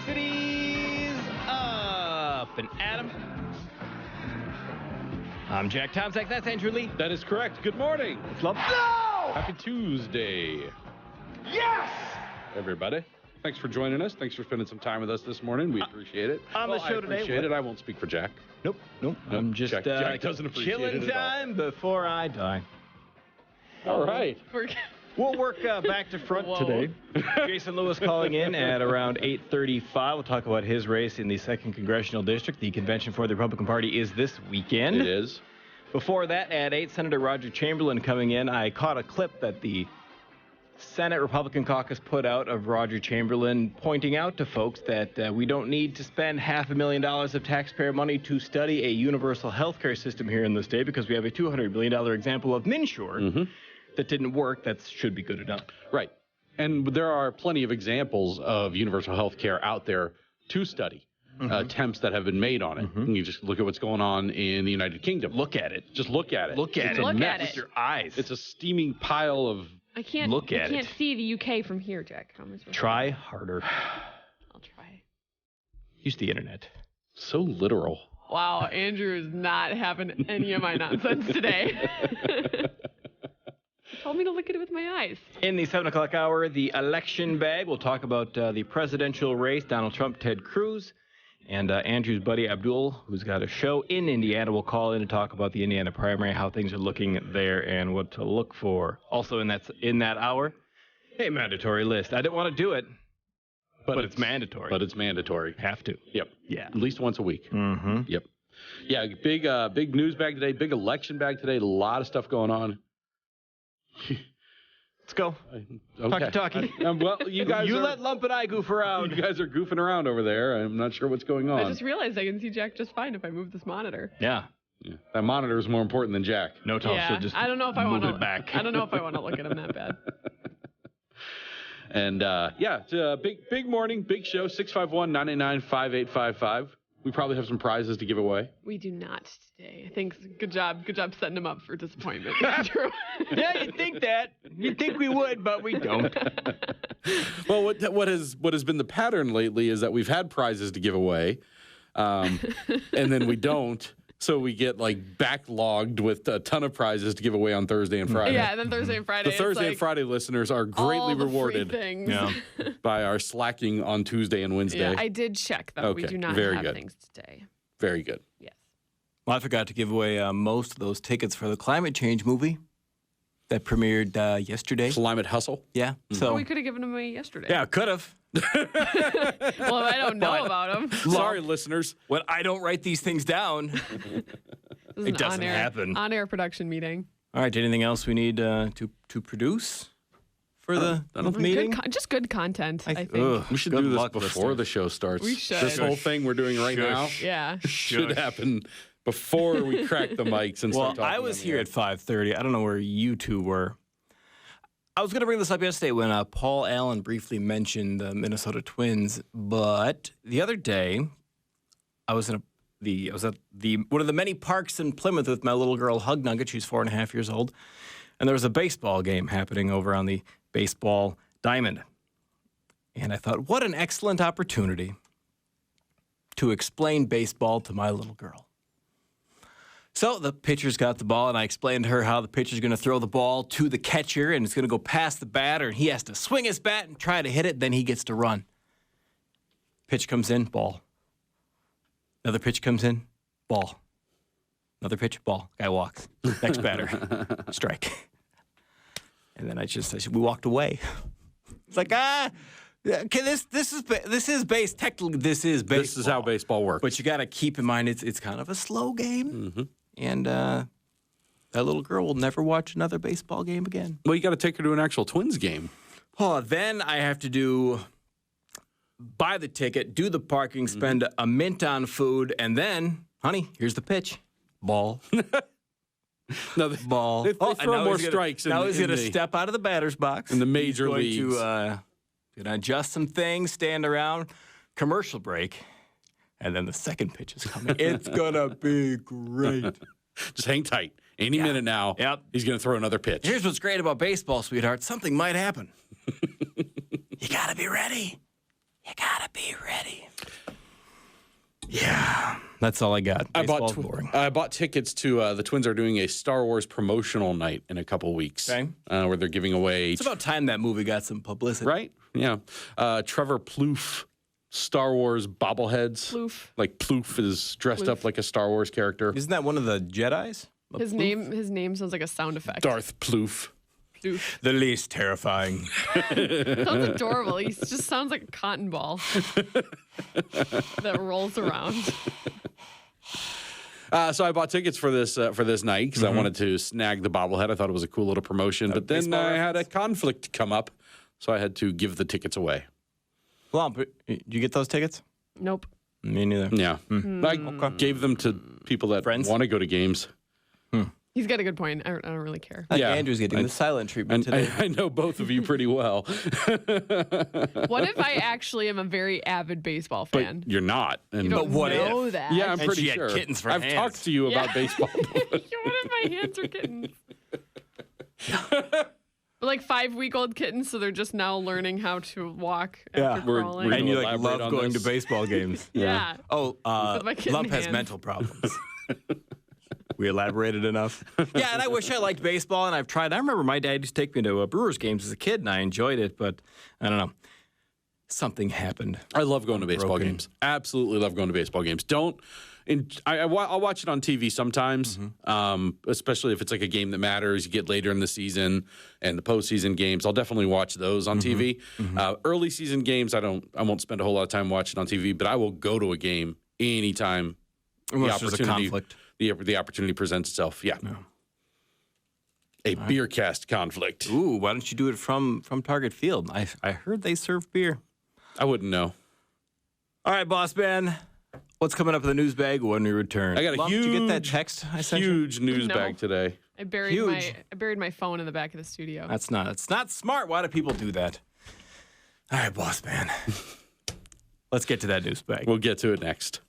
City's Up and Adam. I'm Jack Tomczak. That's Andrew Lee. That is correct. Good morning. No! Happy Tuesday. Yes! Everybody. Thanks for joining us. Thanks for spending some time with us this morning. We appreciate it. On the show today. I appreciate it. I won't speak for Jack. Nope. I'm just Jack doesn't appreciate killing it at all. time before I die. All right. We'll work back to front Whoa. today. Jason Lewis calling in at around 8:35. We'll talk about his race in the 2nd Congressional District. The convention for the Republican Party is this weekend. It is. Before that, at 8, Senator Roger Chamberlain coming in. I caught a clip that the Senate Republican caucus put out of Roger Chamberlain pointing out to folks that we don't need to spend $500,000 of taxpayer money to study a universal health care system here in the state because we have a $200 billion example of MNsure that didn't work. That should be good enough. Right. And there are plenty of examples of universal health care out there to study. Attempts that have been made on it. You just look at what's going on in the United Kingdom. Look at it. Just look at it. Look at It's it. a Look mess. at it. With your eyes. It's a steaming pile of... I can't Look at can't it. see the UK from here, Jack. How am I supposed to- Try harder. I'll try. Use the internet. So literal. Wow, Andrew is not having any of my nonsense today. He told me to look at it with my eyes. In the 7 o'clock hour, the election bag. We'll talk about the presidential race, Donald Trump, Ted Cruz. And Andrew's buddy Abdul, who's got a show in Indiana, will call in to talk about the Indiana primary, how things are looking there, and what to look for. Also in that hour, a mandatory list. I didn't want to do it, but it's mandatory. But it's mandatory. Have to. Yep. Yeah. At least once a week. Mm-hmm. Yep. Yeah, big news bag today, big election bag today, a lot of stuff going on. Let's go. Okay. Talkie. Well, you guys let Lump and I goof around. You guys are goofing around over there. I'm not sure what's going on. I just realized I can see Jack just fine if I move this monitor. Yeah. Yeah. That monitor is more important than Jack. No, Tom, Yeah, so just I don't know if I move want it back. I don't know if I want to look at him that bad. And it's a big morning, big show. 651-989-5855. We probably have some prizes to give away. We do not today. I think good job setting him up for disappointment, Andrew. Yeah, you'd think that. You'd think we would, but we don't. Well, what has been the pattern lately is that we've had prizes to give away, and then we don't. So we get backlogged with a ton of prizes to give away on Thursday and Friday. Yeah, and then Thursday and Friday. The Thursday and Friday listeners are greatly all the rewarded free things. Yeah. by our slacking on Tuesday and Wednesday. Yeah, I did check though. We Okay, do not very have good. things today. Very good. Yes. Well, I forgot to give away most of those tickets for the climate change movie that premiered yesterday. Climate Hustle. Yeah. So We could have given them away yesterday. yeah, could have. Well, I don't know about them. Sorry, listeners. When I don't write these things down. It doesn't happen. On-air production meeting. All right. Anything else we need to produce for the meeting? Just good content, I think. Ugh, We should good do this luck, before listeners. the show starts. We should. This whole thing we're doing right now Yeah. should happen before we crack the mics and Well, start talking. I was on the here air. at 5:30. I don't know where you two were. I was going to bring this up yesterday when Paul Allen briefly mentioned the Minnesota Twins, but the other day I was at one of the many parks in Plymouth with my little girl Hug Nugget. She's 4.5 years old, and there was a baseball game happening over on the baseball diamond. And I thought, what an excellent opportunity to explain baseball to my little girl. So the pitcher's got the ball, and I explained to her how the pitcher's going to throw the ball to the catcher, and it's going to go past the batter, and he has to swing his bat and try to hit it, then he gets to run. Pitch comes in, ball. Another pitch comes in, ball. Another pitch, ball. Guy walks. Next batter, strike. And then I said, we walked away. It's like, okay, this is base. Technically, this is baseball. This is how baseball works. But you got to keep in mind it's kind of a slow game, and that little girl will never watch another baseball game again. Well, you got to take her to an actual Twins game. Oh, then I have to buy the ticket, do the parking, spend a mint on food, and then, honey, here's the pitch, ball. No, Ball. They and throw now more he's gonna- strikes Now he's going to the- step out of the batter's box. in the major He's leagues. going to adjust some things, stand around, commercial break, and then the second pitch is coming. It's going to be great. Just hang tight. Any minute now, Yep. he's going to throw another pitch. Here's what's great about baseball, sweetheart. Something might happen. You got to be ready. You gotta be ready. Yeah, that's all I got. Baseball's boring. I bought tickets to the Twins are doing a Star Wars promotional night in a couple weeks, Okay. Where they're giving away. It's about time that movie got some publicity. Right? Yeah. Trevor Plouffe, Star Wars bobbleheads. Plouffe. Like Plouffe is dressed up like a Star Wars character. Isn't that one of the Jedis? His name sounds like a sound effect. Darth Plouffe. Plouffe. The least terrifying. Sounds adorable. He just sounds like a cotton ball that rolls around. So I bought tickets for this night because I wanted to snag the bobblehead. I thought it was a cool little promotion, but then I had a conflict come up, so I had to give the tickets away. Well, did you get those tickets? Nope. Me neither. Yeah, I gave them to people that Friends? want to go to games. He's got a good point. I don't really care. I think Yeah. Andrew's getting the silent treatment today. I know both of you pretty well, What if I actually am a very avid baseball but fan? you're not. And You don't what know if? that. yeah, I'm And pretty she had sure. kittens for I've hands. talked to you about baseball. What if my hands are kittens? Like 5-week-old kittens, so they're just now learning how to walk after We're crawling. gonna And you elaborate love on going this. to baseball games. yeah. Oh, With my kitten Lump has hands. mental problems. We elaborated enough. Yeah, and I wish I liked baseball, and I've tried. I remember my dad used to take me to Brewers games as a kid, and I enjoyed it, but I don't know. Something happened. I love going to baseball Broken. games. Absolutely love going to baseball games. I'll watch it on TV sometimes, especially if it's like a game that matters. You get later in the season and the postseason games. I'll definitely watch those on TV. Early season games, I won't spend a whole lot of time watching on TV, but I will go to a game anytime Unless there's a opportunity conflict. the opportunity presents itself. Yeah. A beer cast conflict. Ooh, why don't you do it from Target Field? I heard they serve beer. I wouldn't know. All right, boss man. What's coming up in the news bag when we return? I got a Lump, huge, did you get that text I sent you? huge news No. bag today. I buried Huge. my phone in the back of the studio. It's not smart. Why do people do that? All right, boss man. Let's get to that news bag. We'll get to it next.